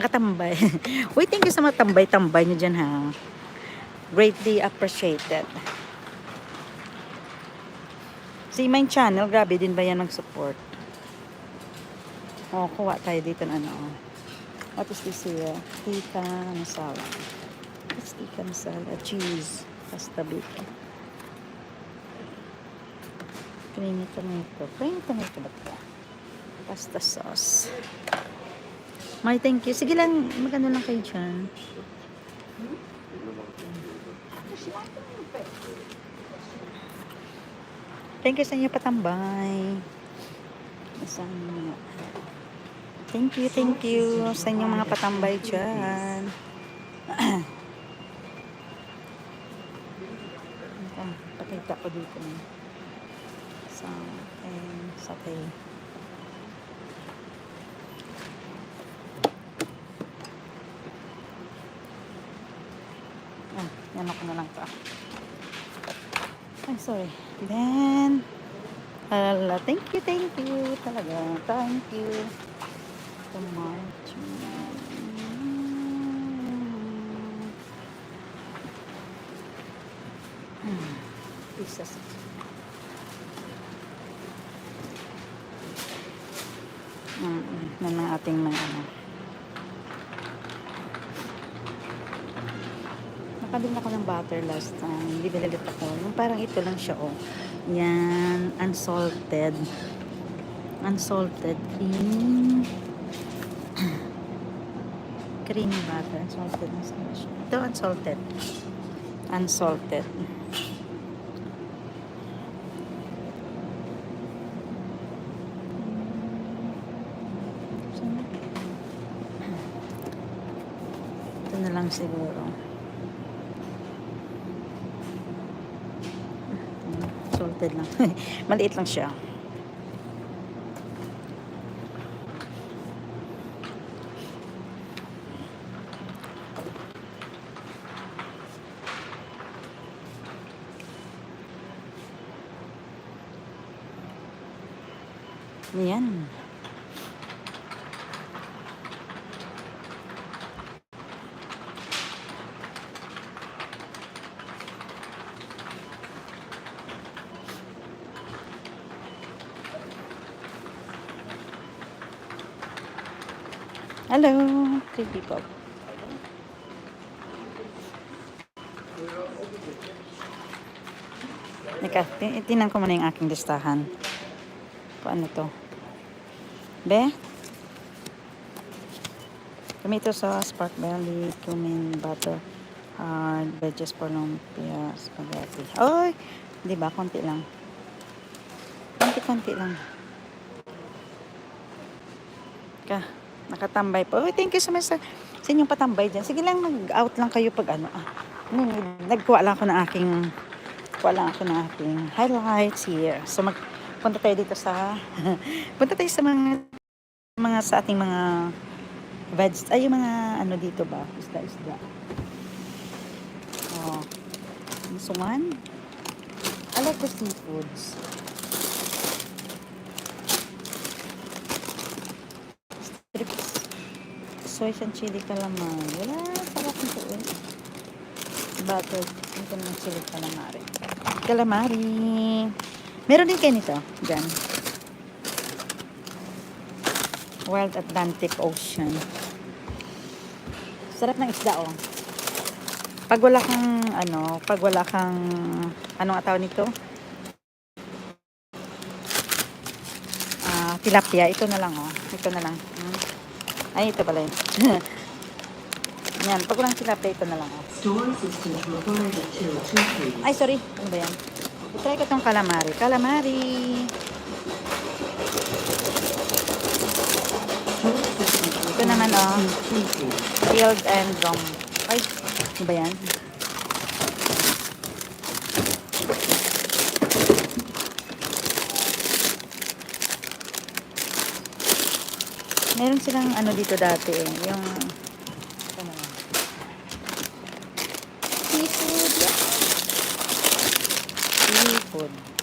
Nakatambay. Uy, thank you sa mga tambay-tambay nyo dyan, ha. Greatly appreciated. Si main channel, grabe din ba yan mag-support? Oh, kuha tayo dito ng ano. What is this here? Tikka masala. What's tikka masala? Cheese. Pasta bacon. Creamy tomato. Creamy tomato ba ito? Pasta sauce. May thank you. Sige lang, magano lang kayo dyan. Thank you sa inyo patambay. Thank you sa inyong mga patambay dyan. Pakita ko dito. Satay. Yan ako na lang ito. Ay, sorry. Then, thank you talaga. Thank you so much. Pieces. Yan ang ating mga ano. Nakabili ako ng butter last time. Bibili ako. Yung parang ito lang siya, oh. Yan, unsalted. Unsalted cream. Creamy butter. Unsalted na siya. Ito, unsalted. Unsalted. Ito na lang siguro. Salted lang. Maliit lang siya. Ayan. Hello, 3 people. Tinan ko muna yung aking listahan. Paano to? Be? Tomato sauce, pork belly, cumin, butter, hard, veggies for lumpia, spaghetti. Oy! Diba? Konti lang. Konti lang. Nakatambay po. Oh, thank you so much sa inyong patambay dyan. Sige lang, mag-out lang kayo pag ano. Nagkuha lang ako ng aking highlights here. So, punta tayo dito sa punta tayo sa sa ating mga yung mga ano dito ba? Isda. Oh. This one. I like the seafoods. Soy and chili calamari. Wala, sarap nito eh. Butter. Ito naman chili calamari. Meron din kayo nito. Diyan. Wild Atlantic Ocean. Sarap ng isda, oh. Pag wala kang anong tawag nito? Tilapia. Ito na lang, oh. Ito na lang. Ay, ito pala yun. Yan, pag walang tilapia, ito na lang, oh. Ay, sorry. Ano ba yan? Try ko itong calamari. Ito naman, oh. Field and drum. Ay, ano ba yan? Meron silang ano dito dati eh. Yung